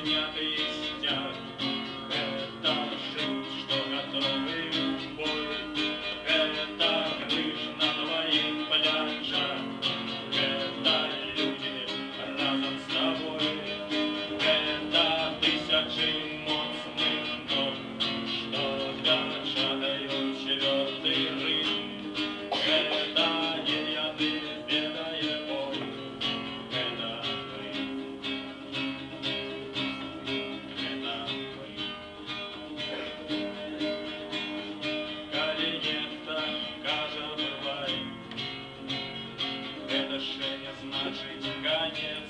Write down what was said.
снятый стяг. Это жизнь, что готовы в бой. Это крыша на твоих пляжах. Это люди разом с тобой. Это тысячи моцных ног, что печатают череды рым. Это яды, бедая боль. Это мы. Это мы. Коли нет, так кажа бывай. Это ще не значить конец.